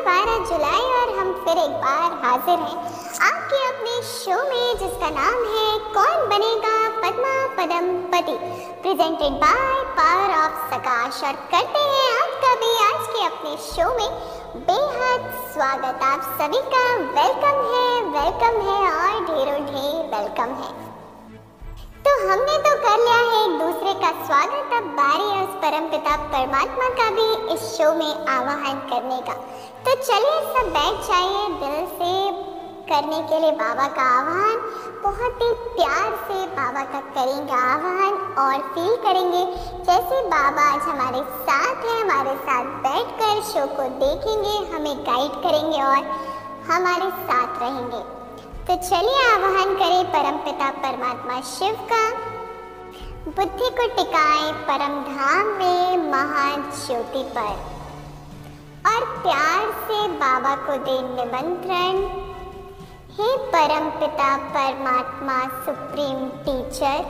12 जुलाई और हम फिर एक बार हाजिर हैं आपके अपने शो में जिसका नाम है कौन बनेगा Padma Padampati, presented by power of Sakash. और करते हैं आपका भी आज के अपने शो में बेहद स्वागत। आप सभी का वेलकम है और ढेरों ढेर वेलकम है। तो हमने तो कर लिया है एक दूसरे का स्वागत, अब बारी है उस परमपिता परमात्मा का भी इस शो में आवाहन करने का। तो चलिए सब बैठ जाइए, दिल से करने के लिए बाबा का आवाहन, बहुत ही प्यार से बाबा का करेंगे आवाहन और फील करेंगे जैसे बाबा आज हमारे साथ हैं, हमारे साथ बैठकर शो को देखेंगे, हमें गाइड करेंगे और हमारे साथ रहेंगे। तो चलिए आवाहन करें परमपिता परमात्मा शिव का, बुद्धि को टिकाए परम धाम में महाज्योति पर और प्यार से बाबा को दे निमंत्रण। हे परमपिता परमात्मा सुप्रीम टीचर,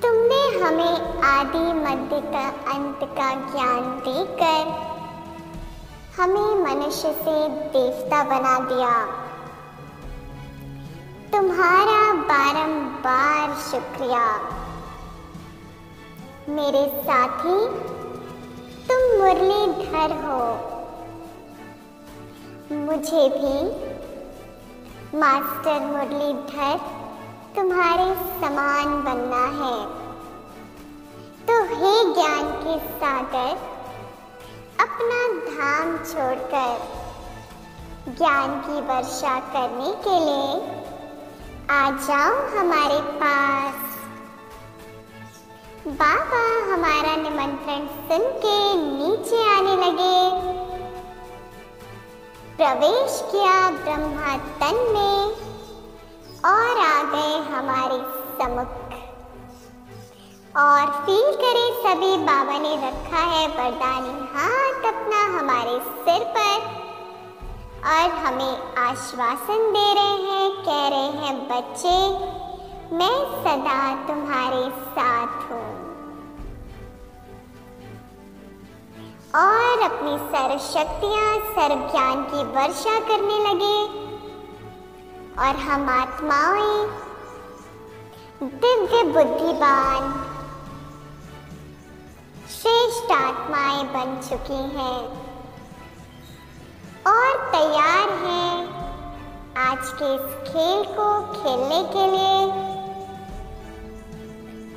तुमने हमें आदि मध्य का अंत का ज्ञान देकर हमें मनुष्य से देवता बना दिया। तुम्हारा बारंबार शुक्रिया। मेरे साथी, तुम मुरलीधर हो, मुझे भी मास्टर मुरलीधर तुम्हारे समान बनना है। तो हे ज्ञान के सागर, अपना धाम छोड़कर ज्ञान की वर्षा करने के लिए आ जाओ हमारे पास। बाबा हमारा निमंत्रण सुन के नीचे आने लगे। प्रवेश किया ब्रह्मा तन में और आ गए हमारे सम्मुख। और फील करें सभी, बाबा ने रखा है वरदानी हाथ अपना हमारे सिर पर और हमें आश्वासन दे रहे हैं, कह रहे हैं बच्चे, मैं सदा तुम्हारे साथ हूँ। और अपनी सर्व शक्तियाँ, सर्व ज्ञान की वर्षा करने लगे और हम आत्माएं दिव्य बुद्धिमान श्रेष्ठ आत्माएं बन चुकी हैं और तैयार हैं आज के इस खेल को खेलने के लिए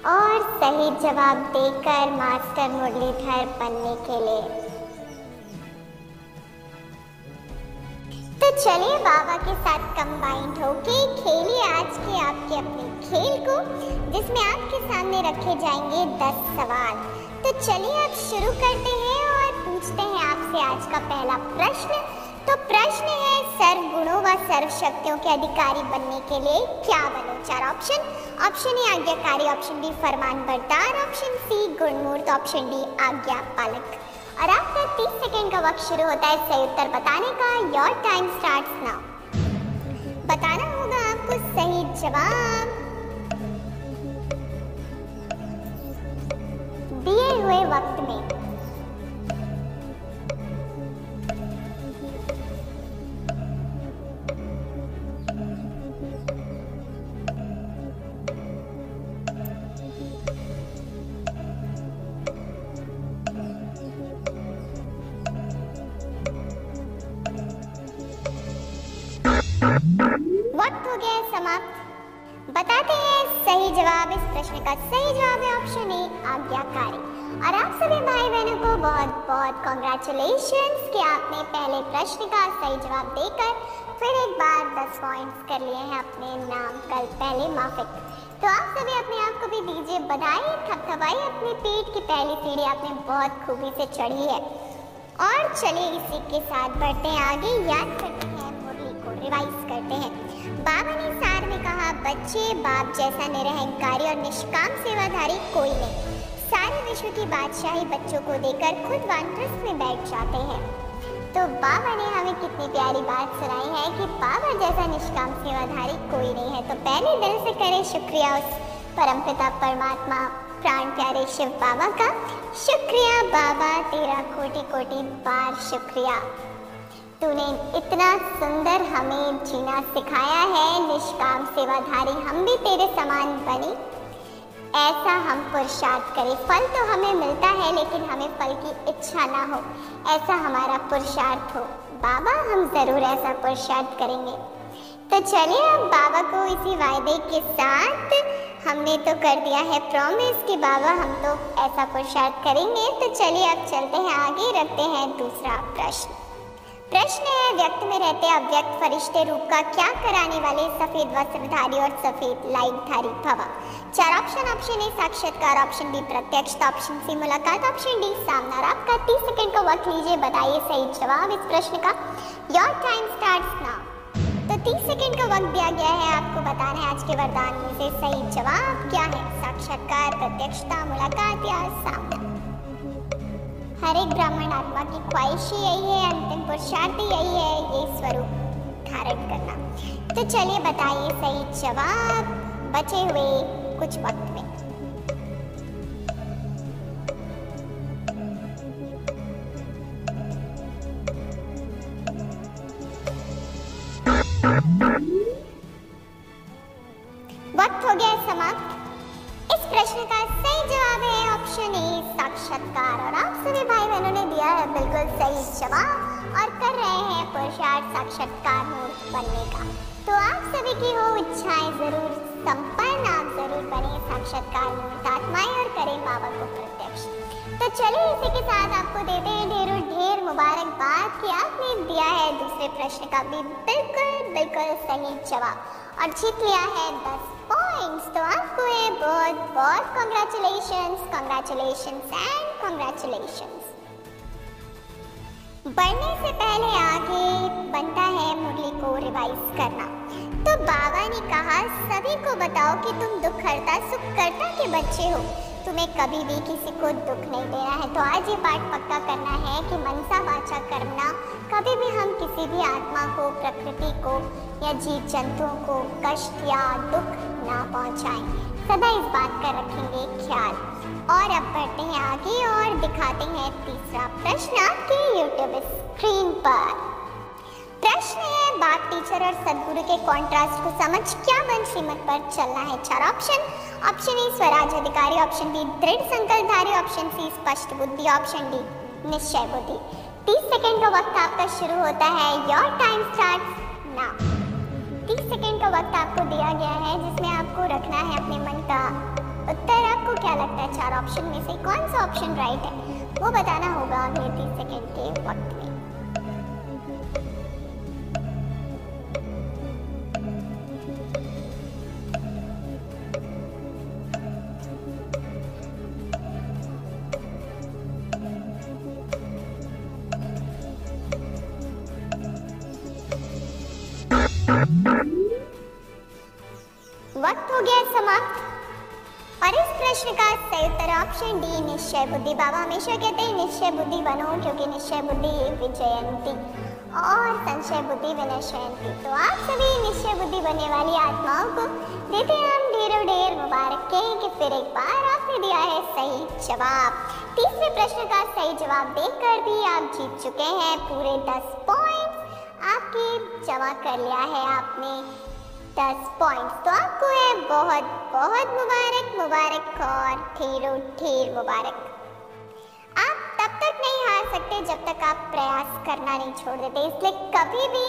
और सही जवाब देकर मास्टर मुरलीधर बनने के लिए। तो चलिए बाबा के साथ कंबाइंड होके खेलिए आज के आपके अपने खेल को, जिसमें आपके सामने रखे जाएंगे 10 सवाल। तो चलिए अब शुरू करते हैं और पूछते हैं आपसे आज का पहला प्रश्न। तो प्रश्न है, सर्व गुणों व सर्व शक्तियों के अधिकारी बनने के लिए क्या बनो? 4 ऑप्शन। ऑप्शन ए आज्ञाकारी, ऑप्शन बी फरमान बरदार, ऑप्शन सी गुणमूर्त, ऑप्शन डी आज्ञा पालक। और आपका 30 सेकेंड का वक्त शुरू होता है सही उत्तर बताने का। Your time starts now. बताना होगा आपको सही जवाब दिए हुए वक्त में। वक्त हो गया समाप्त। बताते हैं सही जवाब। इस प्रश्न का सही जवाब है ऑप्शन ए आज्ञाकारी। और आप सभी भाई बहनों को बहुत बहुत कॉन्ग्रेचुलेशंस कि आपने पहले प्रश्न का सही जवाब देकर फिर एक बार 10 पॉइंट्स कर लिए हैं अपने नाम कल पहले माफिक। तो आप सभी अपने आप को भी दीजिए बधाई, थपथपाई अपने पेट की पहली सीढ़ी आपने बहुत खूबी से चढ़ी है। और चलिए इसी के साथ बढ़ते हैं आगे, याद करते हैं मुरली को, रिवाइज करते हैं। बाबा ने सार में कहा, बच्चे बाप जैसा निरहंकारी और निष्काम सेवाधारी कोई नहीं। सारे विश्व की बादशाही बच्चों को देकर खुद वानप्रस्थ में बैठ जाते हैं। तो बाबा ने हमें कितनी प्यारी बात सुनाई है कि बाबा जैसा निष्काम सेवाधारी कोई नहीं है। तो पहले दिल से करें शुक्रिया उस परमपिता परमात्मा प्राण प्यारे शिव बाबा का। शुक्रिया बाबा, तेरा कोटि कोटि बार शुक्रिया। तूने इतना सुंदर हमें जीना सिखाया है, निष्काम सेवाधारी हम भी तेरे समान बने। ऐसा हम पुरुषार्थ करें, फल तो हमें मिलता है लेकिन हमें फल की इच्छा ना हो, ऐसा हमारा पुरुषार्थ हो। बाबा हम जरूर ऐसा पुरुषार्थ करेंगे। तो चलिए अब बाबा को इसी वायदे के साथ हमने तो कर दिया है प्रॉमिस कि बाबा हम तो ऐसा पुरुषार्थ करेंगे। तो चलिए अब चलते हैं आगे, रखते हैं दूसरा प्रश्न। प्रश्न है, व्यक्त में रहते अव्यक्त फरिश्ते रूप का क्या कराने वाले सफेद वस्त्रधारी और सफेद लाइटधारी भवा। 4 ऑप्शन। ऑप्शन ए साक्षात्कार, ऑप्शन बी प्रत्यक्ष, ऑप्शन सी मुलाकात, ऑप्शन डी सामना। और आपका 30 सेकंड का वक्त लीजिए, बताइए सही जवाब इस प्रश्न का। Your time starts now. तो 30 सेकंड का वक्त दिया गया है, आपको बताना है आज के वरदान में से सही जवाब क्या है। साक्षात्कार, प्रत्यक्षता, मुलाकात या सामना। हर एक ब्राह्मण आत्मा की ख्वाहिश ही यही है, अंतिम पुरुषार्थ यही है, ये स्वरूप धारण करना। तो चलिए बताइए सही जवाब बचे हुए कुछ वक्त में। वक्त हो गया समाप्त। इस प्रश्न का सही जवाब है ऑप्शन ए साक्षात्कार। और आप सभी भाई बहनों ने दिया है बिल्कुल सही जवाब और कर रहे हैं पुरुषार्थ साक्षात्कार मूर्त बनने का। तो आप सभी की वो इच्छाएं जरूर संपन्न, आप जरूर बने साक्षात्कार मूर्त आत्माएं और करें बाबा को प्रत्यक्ष। तो चलिए इसी के साथ आपको देते हैं ढेरों ढेर मुबारकबाद कि आपने दिया है दूसरे प्रश्न का भी बिल्कुल सही जवाब और जीत लिया है 10 पॉइंट्स। तो आपको है बहुत बहुत कॉन्ग्रेचुलेशंस एंड कॉन्ग्रेचुलेशंस। बढ़ने से पहले आगे बनता है मुरली को रिवाइज करना। तो बाबा ने कहा सभी को बताओ कि तुम दुख हरता सुख करता के बच्चे हो, तुम्हें कभी भी किसी को दुख नहीं देना है। तो आज ये पाठ पक्का करना है कि मनसा वाचा कर्मणा कभी भी हम किसी भी आत्मा को, प्रकृति को या जीव जंतुओं को कष्ट या दुख ना पहुंचाएं। सदा इस बात का रखेंगे ख्याल। और अब बढ़ते हैं आगे और दिखाते हैं तीसरा प्रश्न आपके YouTube स्क्रीन पर। प्रश्न है, बाप टीचर और सदगुरु के कॉन्ट्रास्ट को समझ क्या मन श्रीमत पर चलना है। 4 ऑप्शन। ऑप्शन ए स्वराज अधिकारी, ऑप्शन बी दृढ़ संकल्पधारी, ऑप्शन सी स्पष्ट बुद्धि, ऑप्शन डी निश्चय बुद्धि। 30 सेकंड का वक्त आपका शुरू होता है। Your time starts now. 30 second का वक्त आपको दिया गया है जिसमें आपको रखना है अपने मन का उत्तर। आपको क्या लगता है 4 ऑप्शन में से कौन सा ऑप्शन राइट है, वो बताना होगा अगले 30 सेकंड के वक्त में। वक्त हो गया समाप्त और इस प्रश्न का सही उत्तर ऑप्शन डी निश्चय बुद्धि। बाबा हमेशा कहते हैं निश्चय बुद्धि बनो, क्योंकि निश्चय बुद्धि विजयंती और संशय बुद्धि विनश्यंती। तो आप सभी निश्चय बुद्धि बनने वाली आत्माओं को देते हैं हम ढेरों ढेर मुबारक कि फिर एक बार आपने दिया है सही जवाब। तीसरे प्रश्न का सही जवाब देकर भी आप जीत चुके हैं पूरे 10 पॉइंट्स। आपके जमा कर लिया है आपने 10 पॉइंट्स। तो आपको है बहुत बहुत मुबारक और ढेरों ढेर मुबारक। आप तब तक नहीं हार सकते जब तक आप प्रयास करना नहीं छोड़ देते, इसलिए कभी भी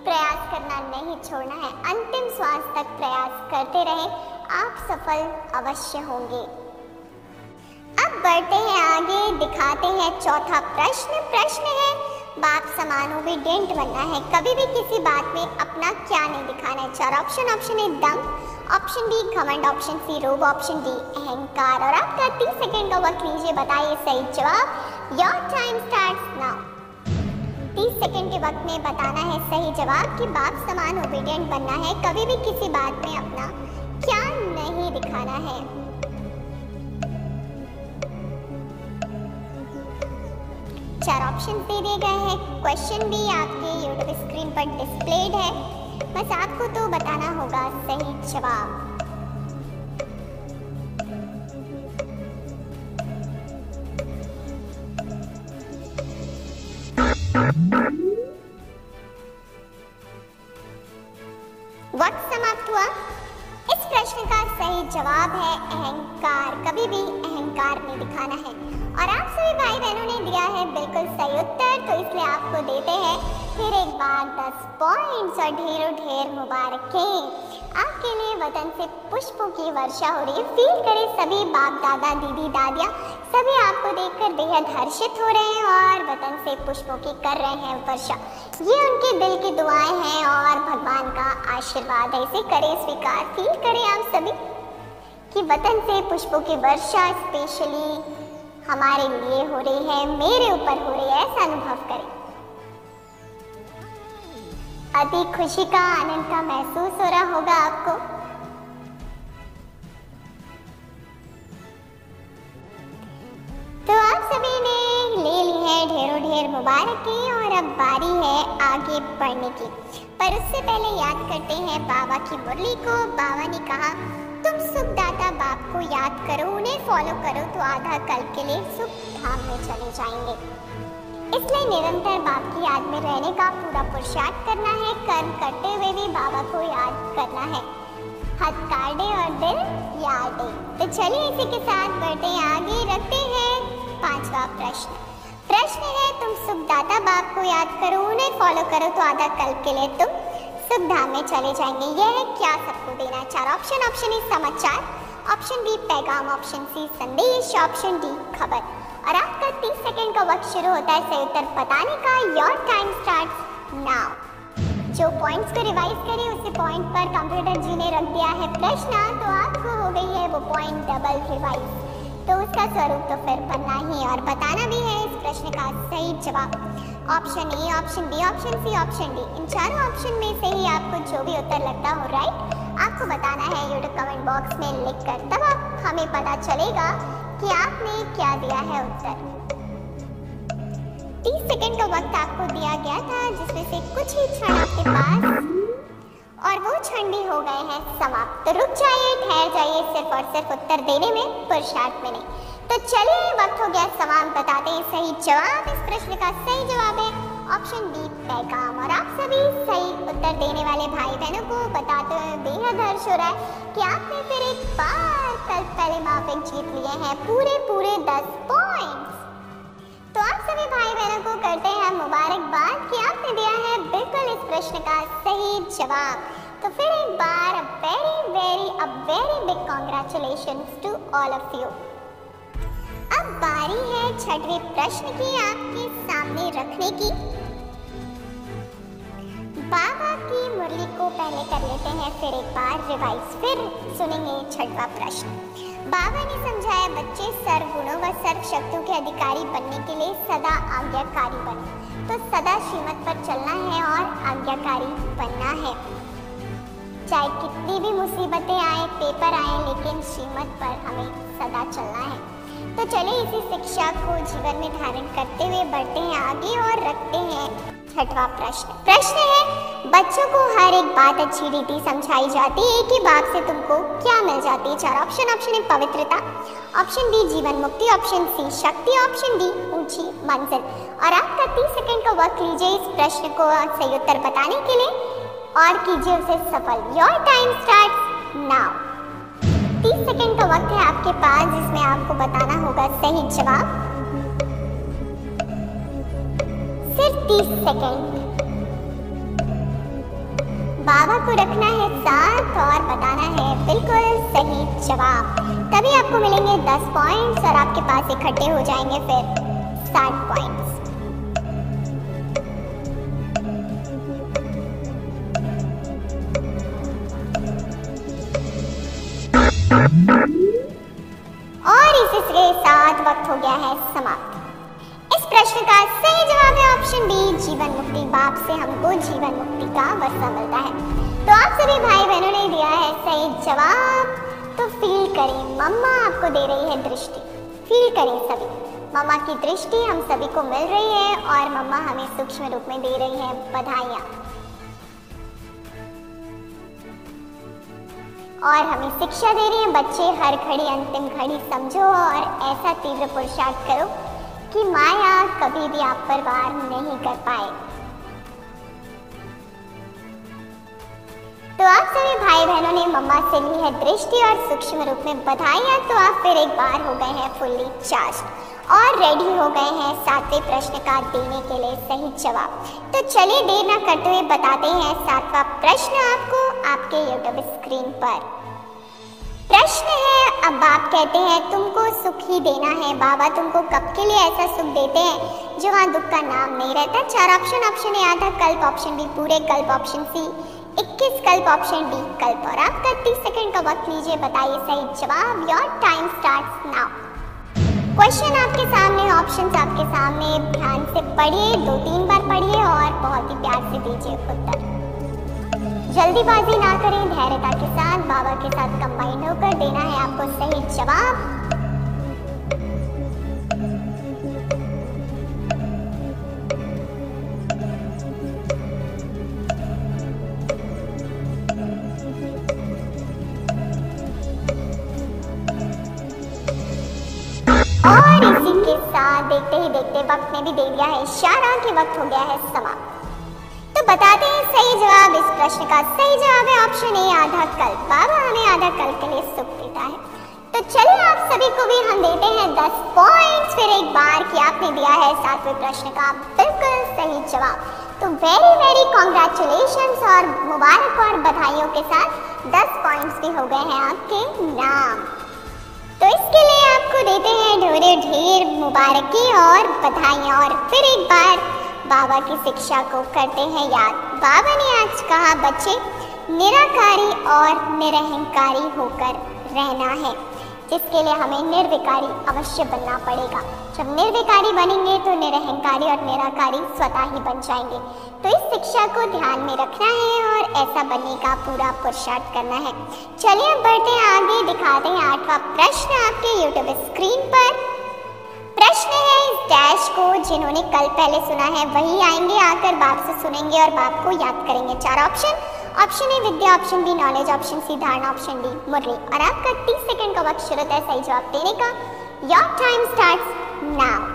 प्रयास करना नहीं छोड़ना है। अंतिम श्वास तक प्रयास करते रहें, आप सफल अवश्य होंगे। अब बढ़ते हैं आगे, दिखाते हैं चौथा प्रश्न। प्रश्न है, बाप समान ओबीडिएंट बनना है, कभी भी किसी बात में अपना क्या नहीं दिखाना है। 4 ऑप्शन। ऑप्शन ए दम, ऑप्शन बी घमंड, ऑप्शन सी रोब, ऑप्शन डी अहंकार। और आपका 30 सेकंड का वक्त लीजिए, बताइए सही जवाब। Your time starts now. 30 second के वक्त में बताना है सही जवाब कि बाप समान ओबीडिएंट बनना है, कभी भी किसी बात में अपना क्या नहीं दिखाना है। 4 ऑप्शन दे दिए गए हैं। क्वेश्चन भी आपके YouTube स्क्रीन पर डिस्प्लेड है, बस आपको तो बताना होगा सही जवाब। इसलिए आपको देते हैं फिर एक बार 10 पॉइंट्स और ढेरों ढेर मुबारकें। आपके लिए वतन से पुष्पों की वर्षा हो रही है। फील करें सभी बाप दादा दीदी दादियाँ सभी आपको देखकर बेहद हर्षित हो रहे हैं और वतन से पुष्पों की कर रहे हैं वर्षा। ये उनके दिल की दुआएं हैं और भगवान का आशीर्वाद है। इसे करें स्वीकार। फील करें आप सभी कि वतन से पुष्पों की वर्षा स्पेशली हमारे लिए हो रही है, मेरे ऊपर हो रही है, ऐसा अनुभव करें। अति खुशी का आनंद का महसूस हो रहा होगा आपको। तो आप सभी ने ले ली है ढेरों ढेर मुबारकें और अब बारी है आगे बढ़ने की। पर उससे पहले याद करते हैं बाबा की मुरली को। बाबा ने कहा तुम सुखदाता बाप को याद करो, उन्हें फॉलो करो तो आधा कल के लिए सुख धाम में चले जाएंगे। इसलिए निरंतर बाप की याद में रहने का पूरा पुरुषार्थ करना है। कर्म करते हुए भी बाबा को याद करना है। हाथ काटे और दिल यादें। तो चलिए इसी के साथ बढ़ते हैं आगे। रखते हैं 5वां प्रश्न। प्रश्न है तुम सुखदाता बाप को याद करो, उन्हें फॉलो करो तो आधा कल के लिए तुम सुख धाम में चले जाएंगे। यह है क्या सबको देना। 4 ऑप्शन। ऑप्शन ए समाचार, ऑप्शन बी पैगाम, ऑप्शन सी संदेश, ऑप्शन डी खबर। और आपका 30 सेकंड का वक्त शुरू होता है सही उत्तर बताने का। Your time starts now. जो पॉइंट्स को रिवाइज करें उसी पॉइंट पर कंप्यूटर जी ने रख दिया है प्रश्न, तो आपको हो गई है वो पॉइंट डबल रिवाइज। तो उसका स्वरूप तो फिर बनना ही और बताना भी है इस प्रश्न का सही जवाब। Option A, option B, option C, option D. इन चारों ऑप्शन में से ही आपको जो भी उत्तर लगता हो राइट आपको बताना है यूट्यूब कमेंट बॉक्स में लिखकर। तब आप हमें पता चलेगा कि आपने क्या दिया है उत्तर। 30 सेकंड का वक्त आपको दिया गया था जिसमें से कुछ ही क्षण आपके पास और वो क्षण भी हो गए हैं समाप्त। तो रुक जाइए, ठहर जाइए सिर्फ और सिर्फ उत्तर देने में, पुरुषार्थ में नहीं। तो चलिए वक्त हो गया समाप्त। बताते हैं सही जवाब। इस प्रश्न का सही जवाब है ऑप्शन बी पैगाम। और आप सभी सही उत्तर देने वाले भाई बहनों को बताते हुए बेहद हर्ष हो रहा है कि आपने फिर एक बार कल पहले माफिक जीत लिए हैं पूरे 10 पॉइंट्स। तो आप सभी भाई बहनों को करते हैं मुबारकबाद कि आपने दिया है बिल्कुल इस प्रश्न का सही जवाब। तो फिर एक बार a very big congratulations to all of you। अब बारी है 6वें प्रश्न की आपके सामने रखने की। बाबा की मुरली को पहले कर लेते हैं फिर एक बार रिवाइज, फिर सुनेंगे 6वां प्रश्न। बाबा ने समझाया बच्चे सर्व गुणों व सर्व शक्तियों के अधिकारी बनने के लिए सदा आज्ञाकारी बने। तो सदा श्रीमत पर चलना है और आज्ञाकारी बनना है। चाहे कितनी भी मुसीबतें आए, पेपर आए, लेकिन श्रीमत पर हमें सदा चलना है। तो चलिए इसी शिक्षा को जीवन में धारण करते हुए बढ़ते हैं आगे और रखते हैं 6वां प्रश्न। प्रश्न है बच्चों को हर एक बात अच्छी रीति समझाई जाती है, एक ही बात से तुमको क्या मिल जाती है। 4 ऑप्शन। ऑप्शन ए पवित्रता, ऑप्शन बी जीवन मुक्ति, ऑप्शन सी शक्ति, ऑप्शन डी ऊंची मंजिल। और आपका 30 सेकंड का वक्त लीजिए इस प्रश्न को सही उत्तर बताने के लिए और कीजिए उसे सफल। Your time starts now. 30 second का वक्त है आपके पास जिसमें आपको बताना होगा सही जवाब। सिर्फ 30 सेकंड। बाबा को रखना है साथ और बताना है बिल्कुल सही जवाब। तभी आपको मिलेंगे 10 पॉइंट्स और आपके पास इकट्ठे हो जाएंगे फिर 60 पॉइंट्स। और इसी के साथ वक्त हो गया है समाप्त। इस प्रश्न का सही जवाब है ऑप्शन बी जीवन मुक्ति। बाप से हमको जीवन मुक्ति का वरसा मिलता है। तो आप सभी भाई बहनों ने दिया है सही जवाब। तो फील करें मम्मा आपको दे रही है दृष्टि। फील करें सभी मम्मा की दृष्टि हम सभी को मिल रही है और मम्मा हमें सूक्ष्म रूप में दे रही है बधाइयाँ और हमें शिक्षा दे रही है बच्चे हर घड़ी अंतिम घड़ी समझो और ऐसा तीव्र पुरुषार्थ करो कि माया कभी भी आप पर वार नहीं कर पाए। तो आप सभी भाई बहनों ने मम्मा से ली है दृष्टि और सूक्ष्म रूप में बधाइयाँ। तो आप फिर एक बार हो गए हैं फुल्ली चार्ज और रेडी हो गए हैं 7वें प्रश्न का देने के लिए सही जवाब। तो चलिए देर ना करते हुए बताते हैं 7वां प्रश्न आपको आपके YouTube स्क्रीन पर। प्रश्न है, अब बाप कहते हैं तुमको सुख ही देना है। बाबा तुमको कब के लिए ऐसा सुख देते हैं जो वहाँ दुख का नाम नहीं रहता। 4 ऑप्शन। ऑप्शन ए आधा कल्प, ऑप्शन बी पूरे कल्प, ऑप्शन सी 21 कल्प, ऑप्शन डी कल्प। और आपका 30 सेकंड का वक्त लीजिए, बताइए सही जवाब। Your time starts now. Question आपके सामने, ऑप्शंस आपके सामने, ध्यान से पढ़िए, 2-3 बार पढ़िए और बहुत ही प्यार से दीजिए उत्तर। जल्दीबाजी ना करें, धैर्यता के साथ बाबा के साथ कंबाइंड होकर देना है आपको सही जवाब। और इसी के साथ देखते ही देखते वक्त ने भी दे दिया है इशारा कि वक्त हो गया है समाप्त। तो बताते हैं सही जवाब। इस प्रश्न का सही जवाब है ऑप्शन ए आधा कल्प। बाबा हमें आधा कल्प के लिए सुख देता है। तो चलिए आप सभी को भी हम देते हैं 10 पॉइंट्स फिर एक बार कि आपने दिया है 7वें प्रश्न का बिल्कुल सही जवाब। तो वेरी वेरी कॉन्ग्रेचुलेशंस और मुबारक और बधाइयों के साथ 10 पॉइंट्स भी हो गए हैं आपके नाम। तो इसके लिए आपको देते हैं ढेरों ढेर मुबारकी और बधाइयाँ। और फिर एक बार बाबा की शिक्षा को करते हैं याद। बाबा ने आज कहा बच्चे निराकारी और निरहंकारी होकर रहना है, जिसके लिए हमें निर्विकारी अवश्य बनना पड़ेगा। जब निर्विकारी बनेंगे तो निरहंकारी और निराकारी स्वतः ही बन जाएंगे। तो इस शिक्षा को ध्यान में रखना है और ऐसा बनने का पूरा पुरुषार्थ करना है। चलिए अब बढ़ते हैं आगे, दिखाते हैं 8वां प्रश्न आपके YouTube स्क्रीन पर। प्रश्न है, इस डैश को जिन्होंने कल पहले सुना है वही आएंगे, आकर बाप से सुनेंगे और बाप को याद करेंगे। 4 ऑप्शन। ऑप्शन ए विद्या, option B knowledge, option C धारणा, ऑप्शन डी मुरली। और आपका 30 सेकंड का वक्त शुरू है सही जवाब देने का। Your time starts now.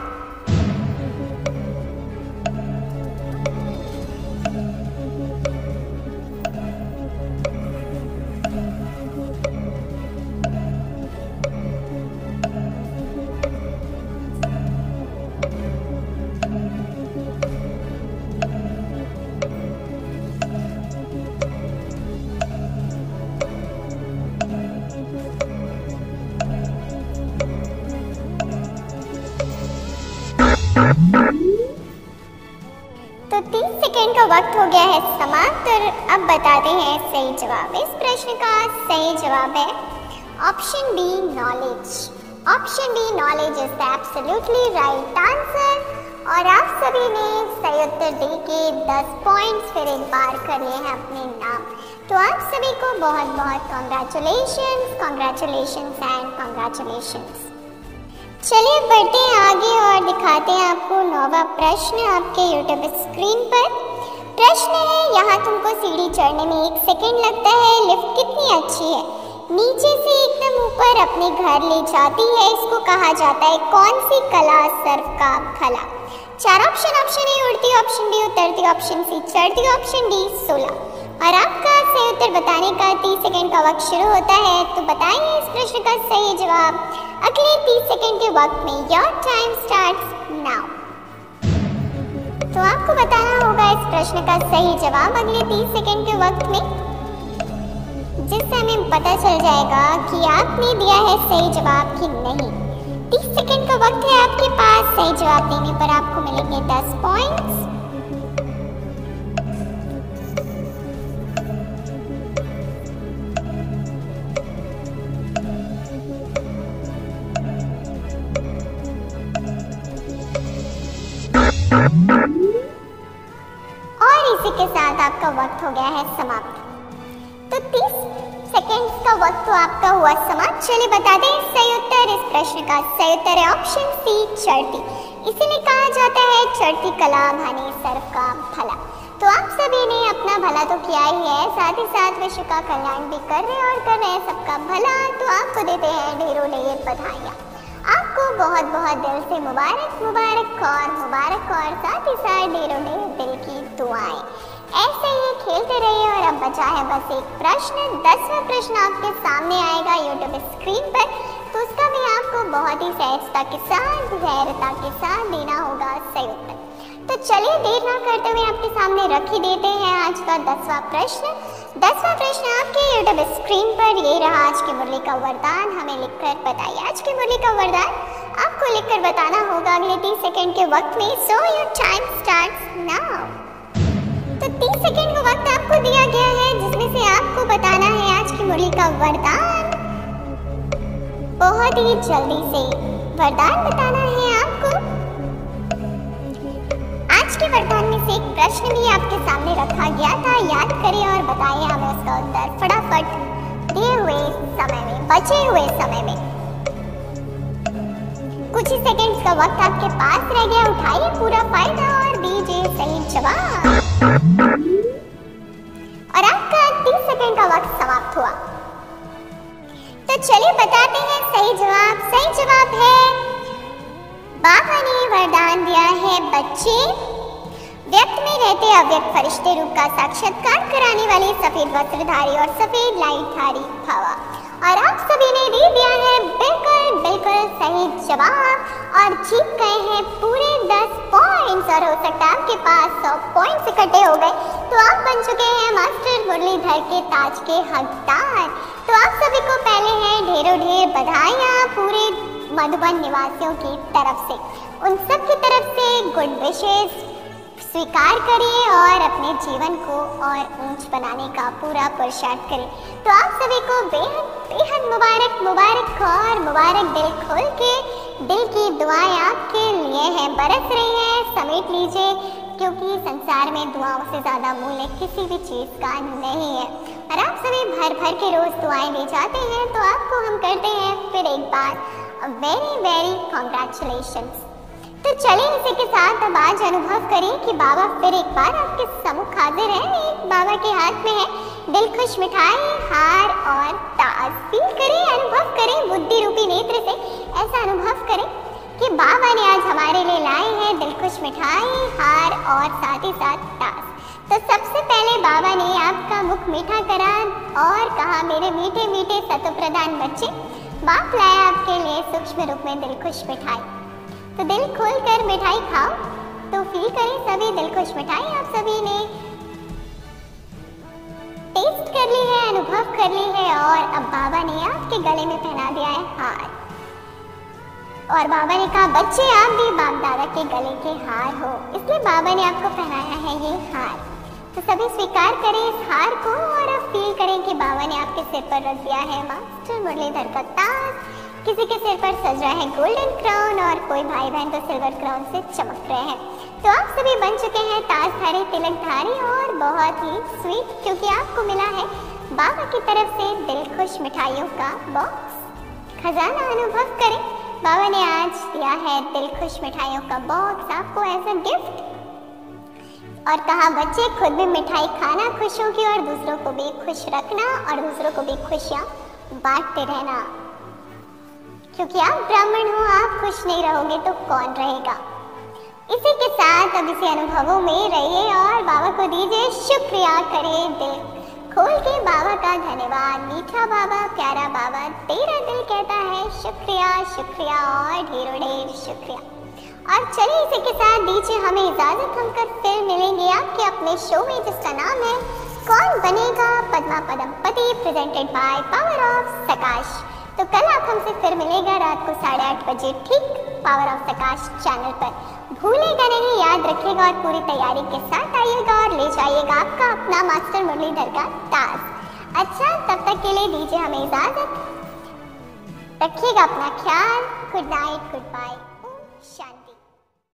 तो 30 सेकंड का वक्त हो गया है समाप्त और अब बताते हैं सही जवाब। इस प्रश्न का सही जवाब है option B knowledge. Option B knowledge is the absolutely right answer. और आप सभी ने सही उत्तर दे के 10 पॉइंट्स फिर एक बार कर लिए हैं अपने नाम। तो आप सभी को बहुत बहुत कॉन्ग्रेचुलेशंस, कॉन्ग्रेचुलेशंस एंड कॉन्ग्रेचुलेशंस। चलिए बढ़ते हैं आगे और दिखाते हैं आपको 9वां प्रश्न आपके YouTube स्क्रीन पर। प्रश्न है, यहाँ तुमको सीढ़ी चढ़ने में 1 सेकंड लगता है, लिफ्ट कितनी अच्छी है, नीचे से एकदम ऊपर अपने घर ले जाती है, इसको कहा जाता है कौन सी कला सर्व का भला। 4 ऑप्शन। ऑप्शन ए उड़ती, ऑप्शन बी उतरती, ऑप्शन सी चढ़ती, ऑप्शन डी 16। और आपका सही उत्तर बताने का 30 सेकंड का वक्त शुरू होता है। तो बताइए इस प्रश्न का सही जवाब अगले 30 सेकंड के वक्त में। Your time starts now. तो आपको बताना होगा इस प्रश्न का सही जवाब अगले 30 सेकंड के वक्त में, जिससे हमें पता चल जाएगा कि आपने दिया है सही जवाब कि नहीं। 30 सेकंड का वक्त है आपके पास। सही जवाब देने पर आपको मिलेंगे 10 पॉइंट्स। और इसी के साथ आपका वक्त हो गया है समाप्त। तो 30 सेकंड्स का वक्त तो आपका हुआ समाप्त। चलिए बता दें सही उत्तर। इस प्रश्न का सही उत्तर है ऑप्शन सी चढ़ती। इसीलिए कहा जाता है चढ़ती कला भाने सर्व का भला। तो आप सभी ने अपना भला तो किया ही है, साथ ही साथ विश्व का कल्याण भी कर रहे हैं और कर रहे हैं सबका भला। तो आपको देते हैं ढेरों ढेर बधाइयाँ। आपको बहुत बहुत दिल से मुबारक मुबारक और साथ ही साथ ढेरों ढेर दिल की दुआएं। ऐसे ही खेलते रहिए। और अब बचा है बस एक प्रश्न। 10वां प्रश्न आपके सामने आएगा YouTube स्क्रीन पर, तो उसका भी आप आपको बहुत ही सहजता के साथ, धैर्यता के साथ देना होगा सही उत्तर। तो चलिए देर ना करते हुए आपके सामने रख ही देते हैं आज का 10वां प्रश्न। 10वां प्रश्न आपके यूट्यूब स्क्रीन पर ये रहा। आज की मुरली का वरदान हमें लिखकर बताइए। आज की मुरली का वरदान आपको लिखकर बताना होगा अगले 30 सेकंड के वक्त में। So your time starts now. तो 30 सेकंड का वक्त आपको दिया गया है जिसमें से आपको बताना है आज की मुरली का वरदान। बहुत ही जल्दी से वरदान बताना है आपको। आज के वरदान में से एक प्रश्न भी आपके सामने रखा गया था, याद करें और बताइए हमें उसका उत्तर फटाफट दिए हुए समय में, बचे हुए समय में। कुछ ही सेकंड्स का वक्त आपके पास रह गया, उठाइए पूरा फायदा और दीजिए सही जवाब। और आपका 30 सेकंड का वक्त समाप्त हुआ। तो चलिए बताते हैं सही जवाब। सही जवाब है बाबा ने वरदान दिया है बच्चे, व्यक्त में रहते अव्यक्त फरिश्ते रूप का साक्षात्कार कराने वाले सफेद वस्त्रधारी और सफेद लाइटधारी हवा। और आप सभी ने दे दिया है बिल्कुल बिल्कुल सही जवाब और जीत गए हैं पूरे 10 पॉइंट्स। और हो सकता है आपके पास 100 पॉइंट्स इकट्ठे हो गए तो आप बन चुके हैं मास्टर मुरलीधर के ताज के हकदार। तो आप सभी को पहले हैं ढेरों ढेर बधाइयाँ पूरे मधुबन निवासियों की तरफ से। उन सब की तरफ से गुड विशेस स्वीकार करिए और अपने जीवन को और ऊंच बनाने का पूरा पुरुषार्थ करें। तो आप सभी को बेहद बेहद मुबारक मुबारक और मुबारक। दिल खोल के दिल की दुआएं आपके लिए हैं, बरस रही हैं, समेट लीजिए क्योंकि संसार में दुआओं से ज़्यादा मूल्य किसी भी चीज़ का नहीं है। और आप सभी भर भर के रोज़ दुआएं ले जाते हैं तो आपको हम करते हैं फिर एक बार वेरी वेरी कॉन्ग्रेचुलेशंस। तो चलिए इसी के साथ अब आज अनुभव करें कि बाबा फिर एक बार आपके सम्मुख हाजिर है। एक बाबा के हाथ में है दिल खुश मिठाई, हार और ताज। फील करें, अनुभव करें बुद्धि रूपी नेत्र से। ऐसा अनुभव करें कि बाबा ने आज हमारे लिए लाए हैं दिल खुश मिठाई, हार और साथ ही साथ ताज। तो सबसे पहले बाबा ने आपका मुख मीठा करा और कहा मेरे मीठे मीठे सत्व प्रधान बच्चे, बाप लाया आपके लिए सूक्ष्म रूप में दिल खुश मिठाई। तो दिल खोल कर मिठाई खाओ। तो फील करें सभी दिल खुश मिठाई आप सभी ने टेस्ट कर ली है, अनुभव कर ली है। और अब बाबा ने आपके गले में पहना दिया है हार। और बाबा ने कहा बच्चे आप भी बाप दादा के गले के हार हो, इसलिए बाबा ने आपको पहनाया है ये हार। तो सभी स्वीकार करें इस हार को और अब फील करें कि बाबा ने आपके सिर पर रख दिया है मास्टर मुरलीधर का ताज। किसी के सिर पर सज रहा है गोल्डन क्राउन और कोई भाई बहन तो सिल्वर क्राउन से चमक रहे हैं। तो आप सभी बन चुके हैं ताजधारी, तिलकधारी और बहुत ही स्वीट क्योंकि आपको मिला है बाबा की तरफ से दिल खुश मिठाइयों का बॉक्स। खजाना अनुभव करें, बाबा ने आज दिया है दिल खुश मिठाइयों का बॉक्स आपको एज अ गिफ्ट। और कहा बच्चे खुद भी मिठाई खाना खुशियों की और दूसरों को भी खुश रखना और दूसरों को भी खुशियाँ बांटते रहना, क्योंकि आप ब्राह्मण हो, आप खुश नहीं रहोगे तो कौन रहेगा। इसी के साथ अब इसी अनुभवों में रहिए और बाबा को दीजिए शुक्रिया करें दिल खोल के बाबा का धन्यवाद। मीठा बाबा, प्यारा बाबा, तेरा दिल कहता है शुक्रिया शुक्रिया और ढेरों ढेर शुक्रिया। और चलिए इसी के साथ दीजिए हमें इजाजत, हम कल फिर मिलेंगे आपके अपने शो में जिसका नाम है कौन बनेगा पद्मा पदम पति, प्रेजेंटेड बाय पावर ऑफ सकाश। तो कल आप हमसे फिर मिलेगा रात को 8:30 बजे ठीक पावर ऑफ सकाश चैनल पर। भूलेगा नहीं, याद रखिएगा और पूरी तैयारी के साथ आइएगा और ले जाइएगा आपका अपना मास्टर मुरलीधर का ताज। अच्छा तब तक के लिए दीजिए हमें इजाजत, रखिएगा अपना ख्याल। Good night, good bye, Om Shanti.